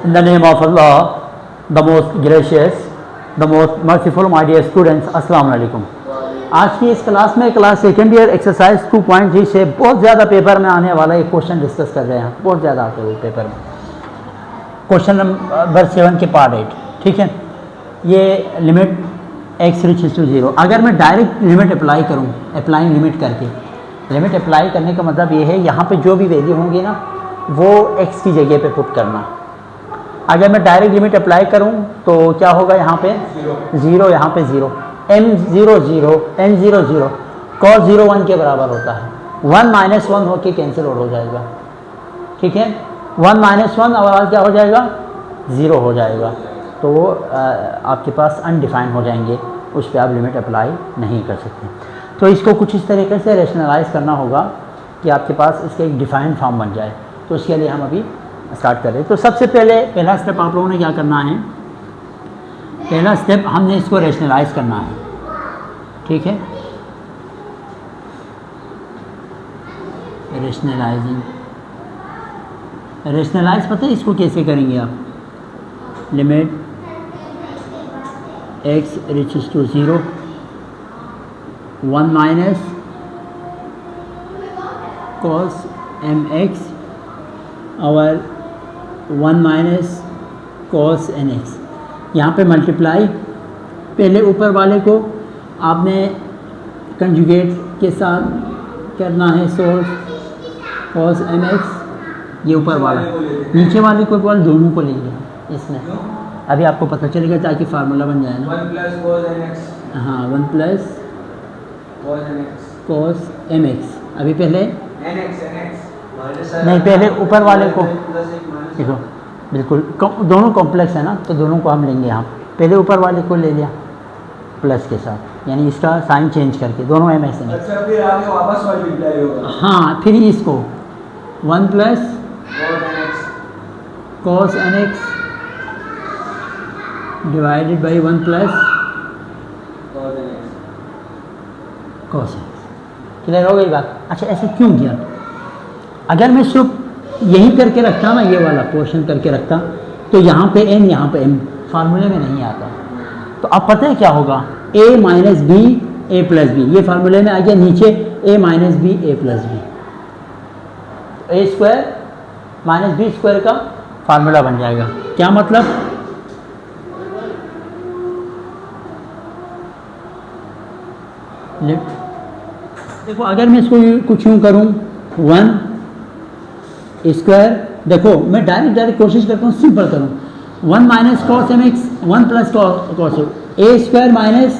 In the name of Allah, the most gracious, the most merciful, my dear students, अस्सलाम वालेकुम। आज की इस क्लास में क्लास सेकेंड ईयर एक्सरसाइज 2.3 से बहुत ज़्यादा पेपर में आने वाला एक क्वेश्चन डिस्कस कर रहे हैं। बहुत ज़्यादा आते हुए पेपर में क्वेश्चन नंबर 7 के पार्ट 8, ठीक है। ये लिमिट x रीचेस टू 0, अगर मैं डायरेक्ट लिमिट अप्लाई करूँ, अप्लाइंग लिमिट करके, लिमिट अप्लाई करने का मतलब ये है यहाँ पे जो भी वैल्यू होंगी ना वो x की जगह पे पुट करना। अगर मैं डायरेक्ट लिमिट अप्लाई करूं तो क्या होगा, यहाँ पे 0, यहाँ पे 0, m0 0 n0 0, cos 0 1 के बराबर होता है। 1 माइनस 1 होके कैंसिल आउट हो जाएगा, ठीक है। 1 माइनस 1 और आज क्या हो जाएगा, 0 हो जाएगा। तो वो आपके पास अनडिफाइन हो जाएंगे, उस पर आप लिमिट अप्लाई नहीं कर सकते। तो इसको कुछ इस तरीके से रैशनलाइज करना होगा कि आपके पास इसका एक डिफाइंड फॉर्म बन जाए। तो उसके लिए हम अभी स्टार्ट करें। तो सबसे पहला स्टेप आप लोगों ने क्या करना है, पहला स्टेप हमने इसको रैशनलाइज करना है, ठीक है। रैशनलाइज पता है इसको कैसे करेंगे आप, limit x reaches to 0 1 minus cos mx और 1 माइनस cos nx, यहाँ पे मल्टीप्लाई, पहले ऊपर वाले को आपने कंजुगेट के साथ करना है, सोल्व cos mx, ये ऊपर वाला, नीचे वाले को बोल दोनों को ले लिया इसमें, अभी आपको पता चलेगा ताकि फार्मूला बन जाए ना। 1 प्लस cos nx, हाँ 1 प्लस cos mx, अभी पहले नहीं, पहले ऊपर वाले को देखो, बिल्कुल दोनों कॉम्प्लेक्स है ना, तो दोनों को हम लेंगे यहाँ। पहले ऊपर वाले को ले लिया प्लस के साथ, यानी इसका साइन चेंज करके दोनों एम एक्स। अच्छा, फिर आगे वापस मल्टीप्लाई होगा। हाँ, फिर इसको 1 plus cos nx divided by 1 plus cos nx। Clear हो गई बात। अच्छा, ऐसे क्यों किया? अगर मैं सिर्फ यही करके रखता ना, ये वाला पोर्शन करके रखता, तो यहाँ पे n यहाँ पे m फार्मूले में नहीं आता। तो अब पता है क्या होगा, a minus b a plus b, ये फार्मूले में आ गया, नीचे a minus b a plus b, a square minus b square का फार्मूला बन जाएगा। क्या मतलब, देखो अगर मैं इसको कुछ यूँ करूँ 1 स्क्वायर, देखो मैं डायरेक्ट कोशिश करता हूँ सिंपल करूँ, 1 minus cos mx 1 plus cos a square minus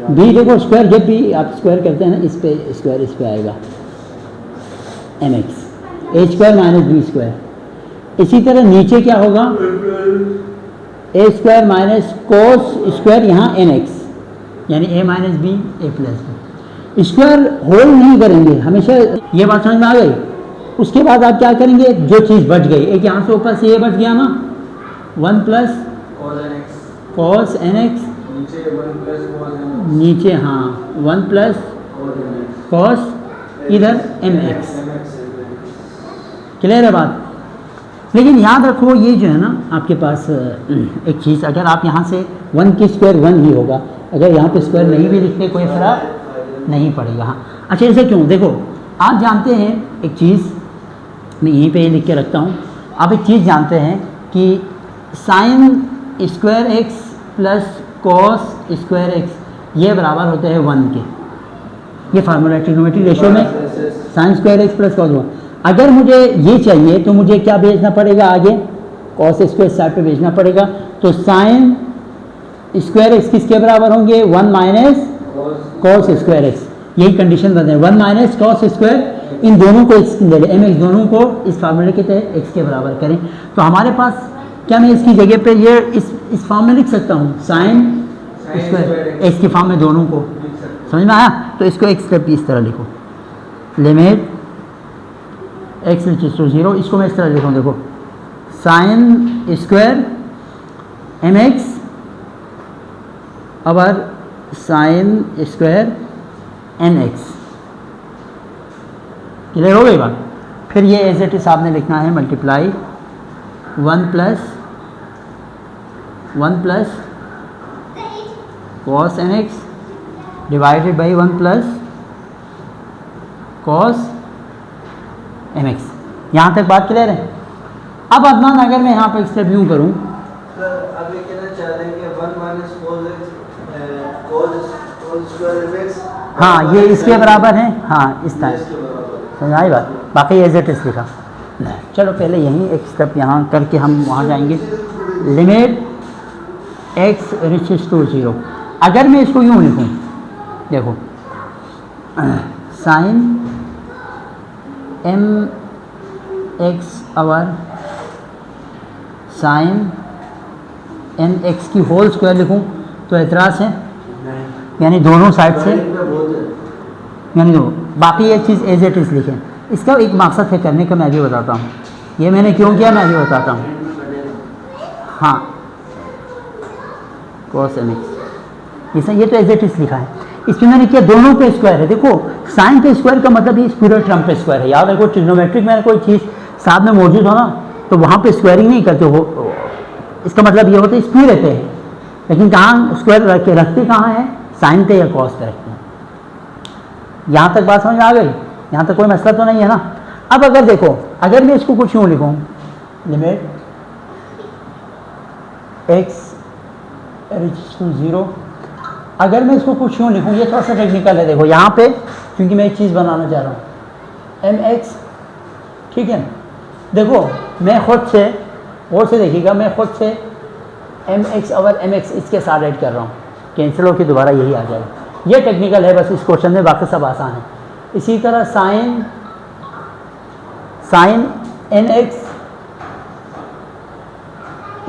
b, देखो स्क्वायर जब भी आप स्क्वायर करते हैं ना, इस पे स्क्वायर इस पे आएगा mx, a square minus b square. इसी तरह नीचे क्या होगा, a square minus cos square यहाँ nx, यानी a minus b a plus b. Square whole नहीं करेंगे हमेशा, ये बात समझ में आ गई। उसके बाद आप क्या करेंगे, जो चीज़ बच गई, एक यहाँ से ऊपर से ये बच गया ना, 1 प्लस cos nx, नीचे हाँ 1 प्लस cos इधर mx। क्लियर है बात। लेकिन याद रखो ये जो है ना आपके पास एक चीज़, अगर आप यहाँ से 1 की स्क्वायर 1 ही होगा, अगर यहाँ पे स्क्वायर नहीं भी लिखते कोई फर्क नहीं पड़ेगा। हाँ, अच्छा ऐसे क्यों, देखो आप जानते हैं एक चीज़, मैं यहीं पे लिख के रखता हूँ, आप एक चीज़ जानते हैं कि sine square x plus cos square x ये बराबर होते हैं 1 के। ये फार्मूला ट्रिग्नोमेट्री रेशियो में sine square x plus cos 1। अगर मुझे ये चाहिए तो मुझे क्या भेजना पड़ेगा, आगे कॉस स्क्वायर साइड पे भेजना पड़ेगा। तो साइन स्क्वायर एक्स किसके बराबर होंगे, 1 माइनस कॉस स्क्वायर एक्स, यही कंडीशन बता दें, 1 माइनस कॉस स्क्वायर, इन दोनों को x ले लें, mx दोनों को इस फार्मूले के तहत x के बराबर करें। तो हमारे पास क्या, मैं इसकी जगह पे ये इस फॉर्म में लिख सकता हूँ, साइन स्क्वायर x की फॉर्म में दोनों को, समझ में आया। तो इसको एक स्टेप इस तरह लिखो, लिमिट x रीचेस टू 0, इसको मैं इस तरह लिखूँ, देखो साइन स्क्वायर mx और साइन स्क्वायर nx। क्लियर हो गई बात। फिर ये एज इट इज आपने लिखना है multiply 1 plus cos n x divided by 1 plus cos m x. यहाँ तक बात क्लियर है। अब अदनान अगर मैं यहाँ पर स्टेप यूँ करूँ, सर अब ये कहना चाह रहे हैं कि 1 माइनस cos स्क्वायर x, हाँ ये इसके बराबर है, हाँ इस टाइम इसके बराबर है। समझ आई बात। बाकी एज इट इज़ लिखा। चलो पहले यहीं एक स्टेप यहाँ करके हम वहाँ जाएंगे। Limit x reaches to 0। अगर मैं इसको यूँ लिखूँ, देखो sine m x over sine m x की होल स्क्वायर लिखूँ तो एतराज़ है, यानी दोनों साइड से, यानी दो। बाकी ये चीज़ एज इट इज़ लिखें। इसका एक मकसद है करने का, मैं भी बताता हूँ। ये मैंने क्यों किया मैं भी बताता हूँ। हाँ कॉस एम एक्स, ये तो एज इट इज़ लिखा है। इसमें मैंने किया दोनों पे स्क्वायर है। देखो साइन पे स्क्वायर का मतलब ये पूरे टर्म पे स्क्वायर है। याद रखो ट्रिग्नोमेट्रिक में कोई चीज़ साथ में मौजूद हो ना तो वहाँ पे स्क्वायरिंग नहीं करते हो, इसका मतलब ये होता है स्क्वायर रहते हैं, लेकिन कहाँ स्क्वायर रखते कहाँ हैं, साइन पे या कॉस पे रखते हैं। यहाँ तक बात समझ में आ गई? यहाँ तक कोई मसला तो नहीं है ना। अब अगर देखो, अगर मैं इसको कुछ यूँ लिखूँ, लिमिट एक्स रिच टू 0, अगर मैं इसको कुछ यूँ लिखूँ, ये थोड़ा सा टेक्निकल है। देखो यहाँ पे क्योंकि मैं एक चीज़ बनाना चाह रहा हूँ, एम एक्स, ठीक है। देखो मैं खुद से, और से देखिएगा, मैं खुद से एम एक्स और एम एक्स इसके साथ ऐड कर रहा हूँ, कैंसिल होकर दोबारा यही आ जाएगा। ये टेक्निकल है बस इस क्वेश्चन में, बाकी सब आसान है। इसी तरह साइन एन एक्स,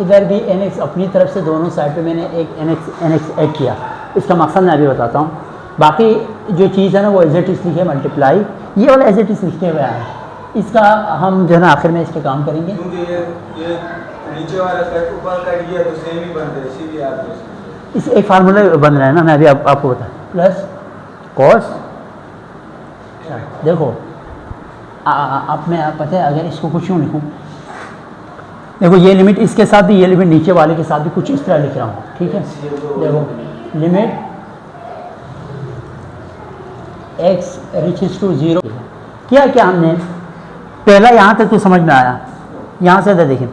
इधर भी एन एक्स अपनी तरफ से दोनों साइड पे मैंने एक एन एक्स ऐड किया। इसका मकसद मैं अभी बताता हूँ। बाकी जो चीज़ है ना वो एज इट इज़ लिखे, मल्टीप्लाई, ये वाला एज इट इज़ लिखे हुए है। इसका हम जो है ना आखिर में इस पर काम करेंगे। क्योंकि ये नीचे वाला कट ऊपर कट गया तो सेम ही बनता है, इसीलिए आप इस एक फार्मूला बन रहा है ना, मैं अभी आपको बता, प्लस कॉस, देखो आप में पता है अगर इसको कुछ यूँ लिखूँ, देखो ये लिमिट इसके साथ भी, ये लिमिट नीचे वाले के साथ भी कुछ इस तरह लिख रहा हूँ, ठीक है। देखो लिमिट एक्स रिचेस टू 0 किया क्या हमने, पहला यहाँ तक तो समझ में आया। यहाँ से देखें,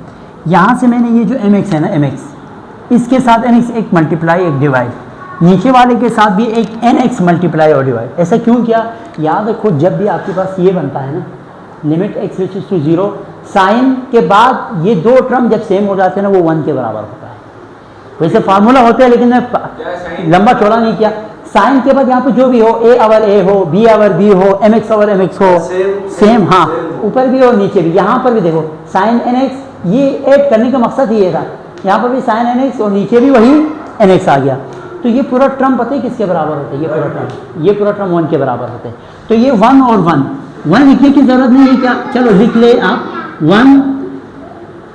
यहाँ से मैंने ये जो एम एक्स है ना, एम एक्स इसके साथ एन एक्स एक मल्टीप्लाई एक डिवाइड, नीचे वाले के साथ भी एक एन एक्स मल्टीप्लाई और डिवाइड। ऐसा क्यों किया? याद रखो जब भी आपके पास ये बनता है ना, limit x reaches to 0, sine के बाद ये दो टर्म जब सेम हो जाते हैं ना वो 1 के बराबर होता है। वैसे फार्मूला होते हैं लेकिन मैं लंबा चौड़ा नहीं किया। साइन के बाद यहाँ पे जो भी हो, ए अवर ए हो, बी अवर बी हो, M x our aim x हो, सेम, हाँ ऊपर भी और नीचे भी। यहाँ पर भी देखो साइन एन एक्स, ये ऐड करने का मकसद ये था, यहाँ पर भी साइन एन एक्स और नीचे भी वही एन एक्स आ गया। तो ये पूरा टर्म पता है किसके बराबर होता है? ये पूरा टर्म 1 के बराबर होते हैं। तो ये 1 और 1 लिखने की ज़रूरत नहीं है क्या? चलो लिख ले आप, 1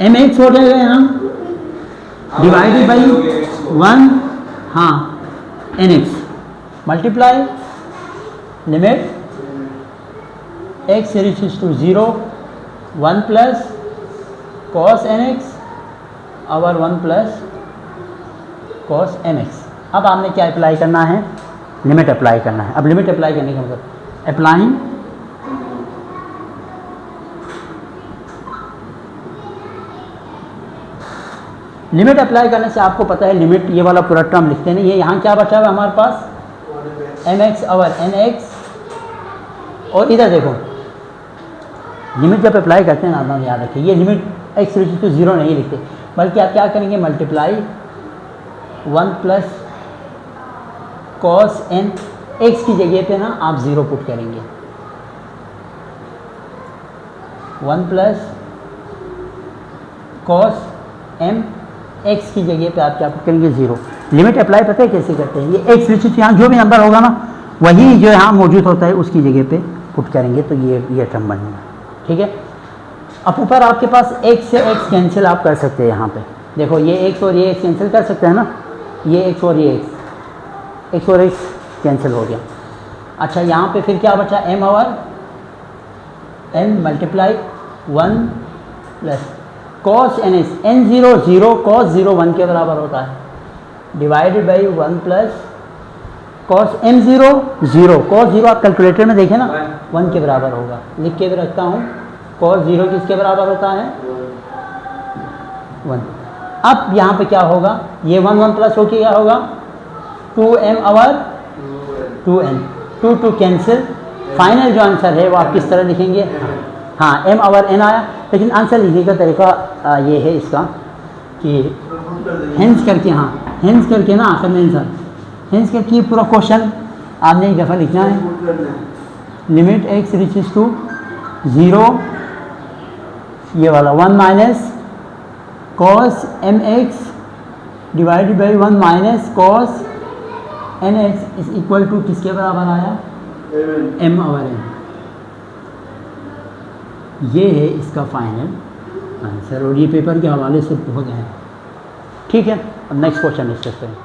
एम एक्स हो जाएगा यहाँ डिवाइडेड बाई 1, हाँ n x multiply limit x reaches to 0, 1 plus cos n x और 1 प्लस कॉस एम एक्स। अब आपने क्या अप्लाई करना है? लिमिट अप्लाई करना है। अब लिमिट अप्लाई करने का मतलब अप्लाइंग लिमिट अप्लाई करने से आपको पता है लिमिट, ये वाला पूरा टर्म लिखते हैं। ये यहाँ क्या बचा हुआ है हमारे पास? एम एक्स और एन एक्स, और इधर देखो लिमिट जब अप्लाई करते हैं ना, याद रखिए ये लिमिट एक्स रिचेस टू 0 नहीं लिखते, बल्कि आप क्या करेंगे? Multiply 1 plus cos n x की जगह पे ना आप 0 पुट करेंगे, 1 प्लस कॉस एम एक्स की जगह पे आप क्या पुट करेंगे? 0। लिमिट अप्लाई पता है कैसे करते हैं? ये एक्स रिचेस यहाँ जो भी नंबर होगा ना वही जो यहाँ मौजूद होता है उसकी जगह पे पुट करेंगे, तो ये टर्म बनेगा, ठीक है। अब ऊपर आपके पास x से x कैंसिल आप कर सकते हैं। यहाँ पे देखो ये x और ये x कैंसिल कर सकते हैं ना, ये x और ये x और x कैंसिल हो गया। अच्छा यहाँ पे फिर क्या बचा? m और n multiply 1 plus cos n s n zero zero cos zero 1 के बराबर होता है, divided by 1 plus cos m zero zero cos zero आप कैलकुलेटर में देखें ना 1 के बराबर होगा, लिख के भी रखता हूँ। कॉस ज़ीरो किसके बराबर होता है 1। अब यहाँ पे क्या होगा, ये 1 1 प्लस होके क्या होगा 2m over 2n 2 2 cancel. Final जो आंसर है वो आप किस तरह लिखेंगे, हाँ m आवर n आया, लेकिन आंसर लिखने का तरीका ये है इसका कि हेंस करके, हाँ हेंस करके ना आखिर में आंसर हेंस करके पूरा क्वेश्चन आपने एक दफ़ा लिखना है। लिमिट x रीचेस टू 0 ये वाला 1 minus cos m x divided by 1 minus cos n x is equal to किसके बराबर आया m आवर n। ये है इसका फाइनल आंसर और ये पेपर के हवाले से बहुत है। ठीक है, अब नेक्स्ट क्वेश्चन डिस्कस करें।